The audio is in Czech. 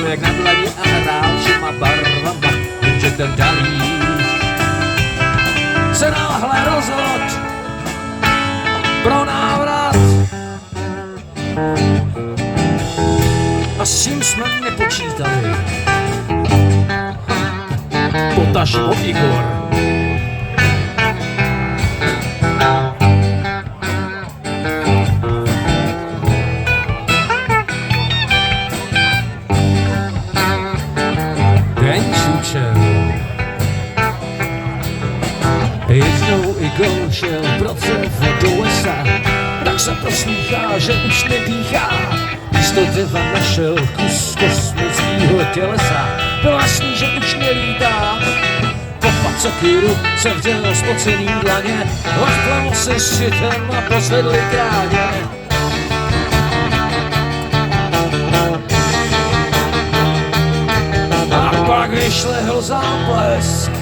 jak na dlaně a hrál všema barvama, jenže ten Dalí se náhle rozhod pro návrat. A s čím jsme nepočítali, potažmo Igor. Jednou Igor šel proceva do lesa, tak se proslýchá, že už nedýchá. Místo dřeva našel kus kosmického tělesa, bylo jasný, že už nelítá. Po pacakýru se vděl spocený dlaně, odklanul se šitem a pozvedli kráně. A pak vyšlehl záblesk